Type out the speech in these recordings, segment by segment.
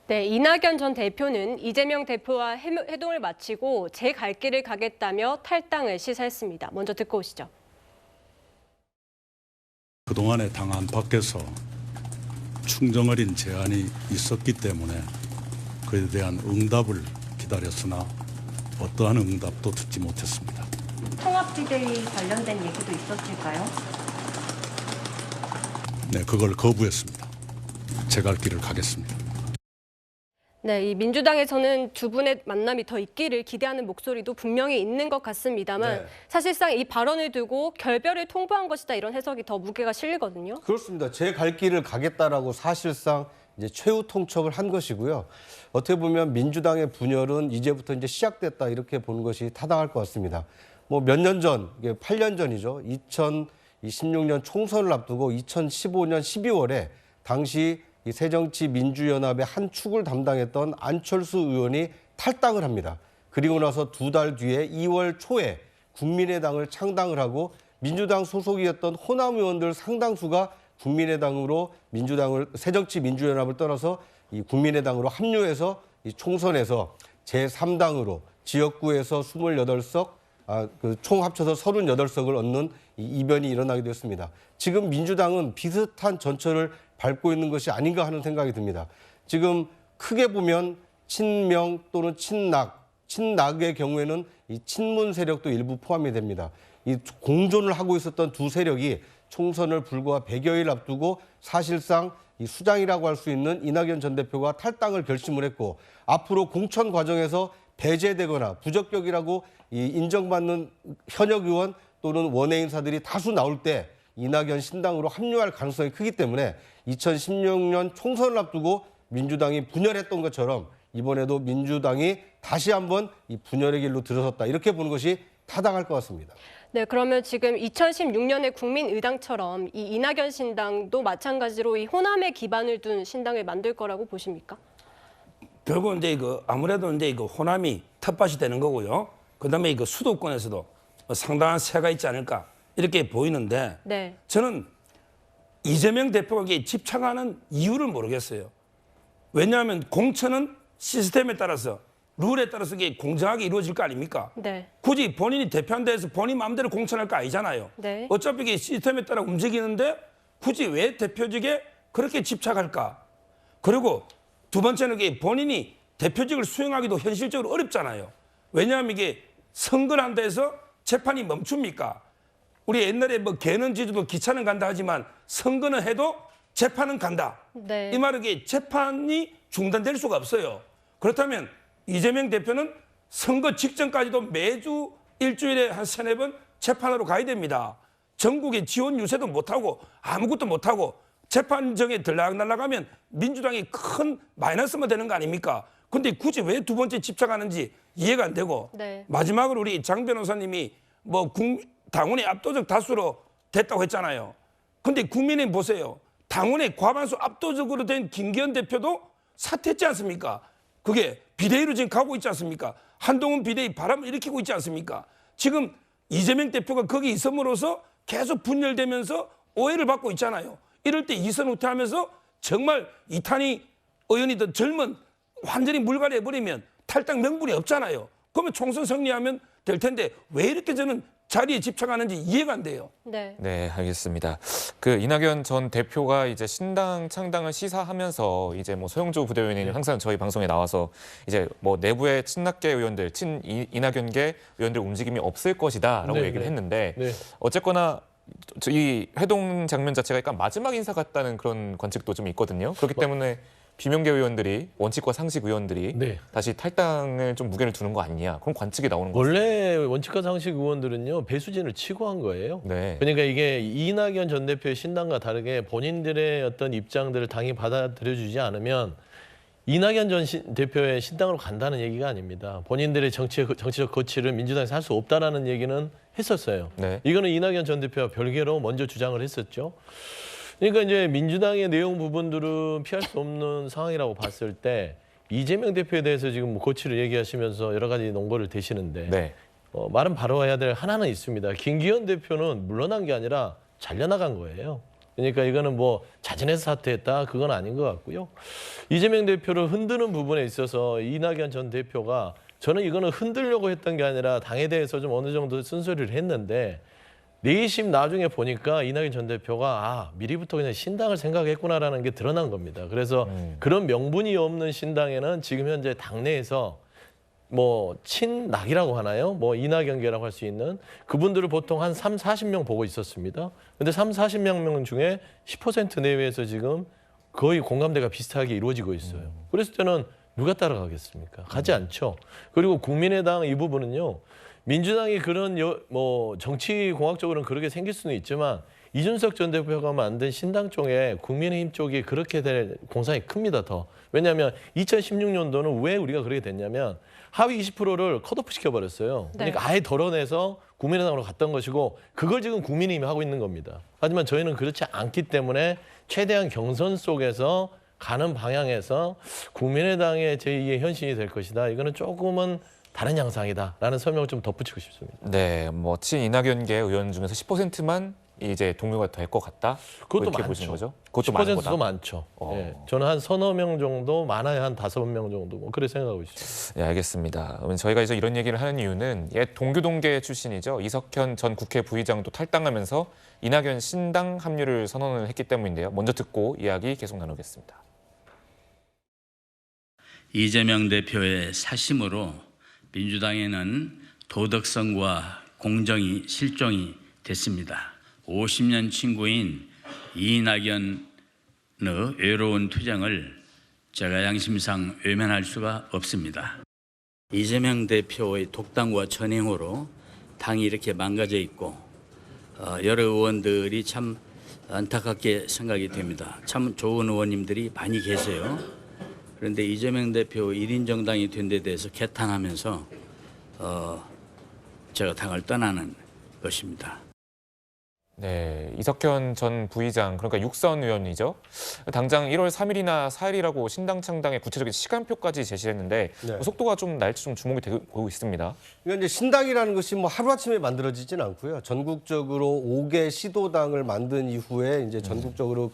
네, 이낙연 전 대표는 이재명 대표와 회동을 마치고 제 갈 길을 가겠다며 탈당을 시사했습니다. 먼저 듣고 오시죠. 그동안의 당 안팎에서 충정어린 제안이 있었기 때문에 그에 대한 응답을 기다렸으나 어떠한 응답도 듣지 못했습니다. 통합지대에 관련된 얘기도 있었을까요? 네, 그걸 거부했습니다. 제 갈 길을 가겠습니다. 네, 이 민주당에서는 두 분의 만남이 더 있기를 기대하는 목소리도 분명히 있는 것 같습니다만 사실상 이 발언을 두고 결별을 통보한 것이다 이런 해석이 더 무게가 실리거든요. 그렇습니다. 제 갈 길을 가겠다라고 사실상 이제 최후 통첩을 한 것이고요. 어떻게 보면 민주당의 분열은 이제부터 이제 시작됐다 이렇게 보는 것이 타당할 것 같습니다. 뭐 몇 년 전, 이게 8년 전이죠. 2016년 총선을 앞두고 2015년 12월에 당시 이 새정치민주연합의 한 축을 담당했던 안철수 의원이 탈당을 합니다. 그리고 나서 두 달 뒤에 2월 초에 국민의당을 창당을 하고 민주당 소속이었던 호남 의원들 상당수가 국민의당으로 새정치민주연합을 떠나서 이 국민의당으로 합류해서 이 총선에서 제3당으로 지역구에서 28석, 총 합쳐서 38석을 얻는 이변이 일어나게 됐습니다. 지금 민주당은 비슷한 전철을 밟고 있는 것이 아닌가 하는 생각이 듭니다. 지금 크게 보면 친명 또는 친낙의 경우에는 이 친문 세력도 일부 포함이 됩니다. 이 공존을 하고 있었던 두 세력이 총선을 불과 100여일 앞두고 사실상 이 수장이라고 할 수 있는 이낙연 전 대표가 탈당을 결심을 했고 앞으로 공천 과정에서 배제되거나 부적격이라고 인정받는 현역 의원 또는 원외 인사들이 다수 나올 때 이낙연 신당으로 합류할 가능성이 크기 때문에 2016년 총선을 앞두고 민주당이 분열했던 것처럼 이번에도 민주당이 다시 한번 이 분열의 길로 들어섰다 이렇게 보는 것이 타당할 것 같습니다. 네, 그러면 지금 2016년의 국민의당처럼 이 이낙연 신당도 마찬가지로 이 호남에 기반을 둔 신당을 만들 거라고 보십니까? 결국은 이제 아무래도 이제 호남이 텃밭이 되는 거고요. 그다음에 수도권에서도 상당한 세가 있지 않을까 이렇게 보이는데 저는 이재명 대표가 집착하는 이유를 모르겠어요. 왜냐하면 공천은 시스템에 따라서 룰에 따라서 이게 공정하게 이루어질 거 아닙니까? 굳이 본인이 대표한 데에서 본인 마음대로 공천할 거 아니잖아요. 어차피 이게 시스템에 따라 움직이는데 굳이 왜 대표직에 그렇게 집착할까? 그리고 두 번째는 이게 본인이 대표직을 수행하기도 현실적으로 어렵잖아요. 왜냐하면 이게 선거를 한 데에서 재판이 멈춥니까? 우리 옛날에 개는 지지도 기차는 간다 하지만 선거는 해도 재판은 간다. 이 말은 이게 재판이 중단될 수가 없어요. 그렇다면 이재명 대표는 선거 직전까지도 매주 일주일에 한 3-4번 재판하러 가야 됩니다. 전국에 지원 유세도 못하고 아무것도 못하고 재판정에 들락날락하면 민주당이 큰 마이너스만 되는 거 아닙니까? 근데 굳이 왜 두 번째 집착하는지 이해가 안 되고 마지막으로 우리 장 변호사님이 당원의 압도적 다수로 됐다고 했잖아요. 근데 국민의힘 보세요. 당원의 과반수 압도적으로 된 김기현 대표도 사퇴했지 않습니까? 그게 비대위로 지금 가고 있지 않습니까? 한동훈 비대위 바람을 일으키고 있지 않습니까? 지금 이재명 대표가 거기 있음으로써 계속 분열되면서 오해를 받고 있잖아요. 이럴 때 이선 후퇴하면서 정말 이탄희 의원이든 젊은 완전히 물갈이해버리면 탈당 명분이 없잖아요. 그러면 총선 승리하면 될 텐데 왜 이렇게 저는 자리에 집착하는지 이해가 안 돼요. 네, 알겠습니다. 이낙연 전 대표가 이제 신당 창당을 시사하면서 이제 소영조 부대변인이 항상 저희 방송에 나와서 이제 내부의 친낙계 의원들, 이낙연계 의원들 움직임이 없을 것이다라고 얘기를 했는데 어쨌거나 이 회동 장면 자체가 약간 마지막 인사 같다는 그런 관측도 좀 있거든요. 그렇기 때문에 비명계 의원들이 원칙과 상식 의원들이 다시 탈당을 좀 무게를 두는 거 아니냐 그런 관측이 나오는 거죠. 원래 원칙과 상식 의원들은요 배수진을 치고 한 거예요. 그러니까 이게 이낙연 전 대표의 신당과 다르게 본인들의 어떤 입장들을 당이 받아들여주지 않으면 이낙연 전 대표의 신당으로 간다는 얘기가 아닙니다. 본인들의 정치적 거취를 민주당에서 할 수 없다라는 얘기는 했었어요. 이거는 이낙연 전 대표가 별개로 먼저 주장을 했었죠. 그러니까 이제 민주당의 내용 부분들은 피할 수 없는 상황이라고 봤을 때 이재명 대표에 대해서 지금 고치를 얘기하시면서 여러 가지 논거를 대시는데 말은 바로 해야 될 하나는 있습니다. 김기현 대표는 물러난 게 아니라 잘려나간 거예요. 그러니까 이거는 뭐 자진해서 사퇴했다 그건 아닌 것 같고요. 이재명 대표를 흔드는 부분에 있어서 이낙연 전 대표가 저는 이거는 흔들려고 했던 게 아니라 당에 대해서 좀 어느 정도 쓴소리를 했는데 내심 나중에 보니까 이낙연 전 대표가 미리부터 그냥 신당을 생각했구나라는 게 드러난 겁니다. 그래서 그런 명분이 없는 신당에는 지금 현재 당내에서 뭐 친낙이라고 하나요? 뭐 이낙연계라고 할 수 있는 그분들을 보통 한 3, 40명 보고 있었습니다. 근데 3, 40명 중에 10% 내외에서 지금 거의 공감대가 비슷하게 이루어지고 있어요. 그랬을 때는 누가 따라가겠습니까? 가지 않죠. 그리고 국민의당 이 부분은요. 민주당이 그런 뭐 정치공학적으로는 그렇게 생길 수는 있지만 이준석 전 대표가 만든 신당 쪽에 국민의힘 쪽이 그렇게 될 공산이 큽니다. 더. 왜냐하면 2016년도는 왜 우리가 그렇게 됐냐면 하위 20%를 컷오프 시켜버렸어요. 그러니까 아예 덜어내서 국민의당으로 갔던 것이고 그걸 지금 국민의힘이 하고 있는 겁니다. 하지만 저희는 그렇지 않기 때문에 최대한 경선 속에서 가는 방향에서 국민의당의 제2의 현실이 될 것이다. 이거는 조금은 다른 양상이다라는 설명을 좀 덧붙이고 싶습니다. 네, 뭐 친이낙연계 의원 중에서 10%만 이제 동료가 될 것 같다. 그것도 이렇게 많죠. 보시는 거죠? 그것도 많은 거다. 10%도 많죠. 예, 저는 한 서너 명 정도, 많아야 한 5명 정도 뭐 그렇게 생각하고 있습니다. 네, 알겠습니다. 그러면 저희가 이제 이런 얘기를 하는 이유는 옛 동교동계 출신이죠. 이석현 전 국회 부의장도 탈당하면서 이낙연 신당 합류를 선언을 했기 때문인데요. 먼저 듣고 이야기 계속 나누겠습니다. 이재명 대표의 사심으로 민주당에는 도덕성과 공정이 실종이 됐습니다. 50년 친구인 이낙연의 외로운 투쟁을 제가 양심상 외면할 수가 없습니다. 이재명 대표의 독단과 전행으로 당이 이렇게 망가져 있고 여러 의원들이 참 안타깝게 생각이 됩니다. 참 좋은 의원님들이 많이 계세요. 그런데 이재명 대표 1인 정당이 된 데 대해서 개탄하면서 제가 당을 떠나는 것입니다. 네, 이석현 전 부의장, 그러니까 육선 의원이죠. 당장 1월 3일이나 4일이라고 신당 창당의 구체적인 시간표까지 제시했는데 네. 속도가 좀 날지 좀 주목이 되고 있습니다. 그러니까 이제 신당이라는 것이 뭐 하루아침에 만들어지진 않고요. 전국적으로 5개 시도당을 만든 이후에 이제 전국적으로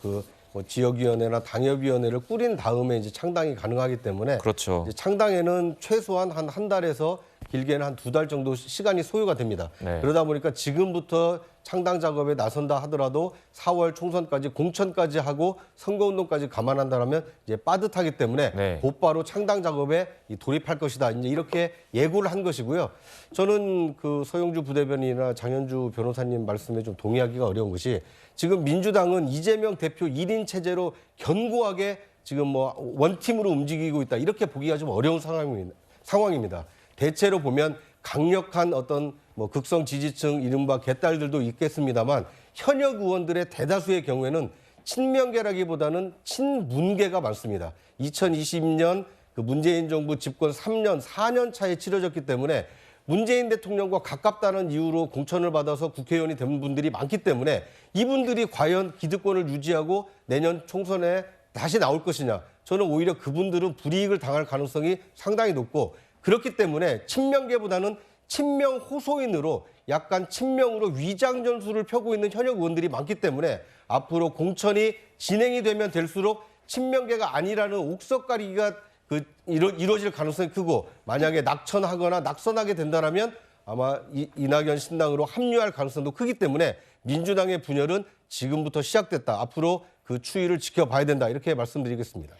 뭐 지역위원회나 당협위원회를 꾸린 다음에 이제 창당이 가능하기 때문에 그렇죠. 이제 창당에는 최소한 한 달에서 길게는 한 2달 정도 시간이 소요가 됩니다. 네. 그러다 보니까 지금부터 창당 작업에 나선다 하더라도 4월 총선까지 공천까지 하고 선거운동까지 감안한다면 이제 빠듯하기 때문에 네. 곧바로 창당 작업에 돌입할 것이다. 이제 이렇게 예고를 한 것이고요. 저는 그 서영주 부대변인이나 장현주 변호사님 말씀에 좀 동의하기가 어려운 것이 지금 민주당은 이재명 대표 1인 체제로 견고하게 지금 뭐 원팀으로 움직이고 있다. 이렇게 보기가 좀 어려운 상황입니다. 대체로 보면 강력한 어떤 뭐 극성 지지층 이른바 개딸들도 있겠습니다만 현역 의원들의 대다수의 경우에는 친명계라기보다는 친문계가 많습니다. 2020년 그 문재인 정부 집권 3년, 4년 차에 치러졌기 때문에 문재인 대통령과 가깝다는 이유로 공천을 받아서 국회의원이 된 분들이 많기 때문에 이분들이 과연 기득권을 유지하고 내년 총선에 다시 나올 것이냐. 저는 오히려 그분들은 불이익을 당할 가능성이 상당히 높고 그렇기 때문에 친명계보다는 친명 호소인으로 약간 친명으로 위장 전술을 펴고 있는 현역 의원들이 많기 때문에 앞으로 공천이 진행이 되면 될수록 친명계가 아니라는 옥석가리기가 이루어질 가능성이 크고 만약에 낙천하거나 낙선하게 된다면 아마 이낙연 신당으로 합류할 가능성도 크기 때문에 민주당의 분열은 지금부터 시작됐다. 앞으로 그 추이를 지켜봐야 된다. 이렇게 말씀드리겠습니다.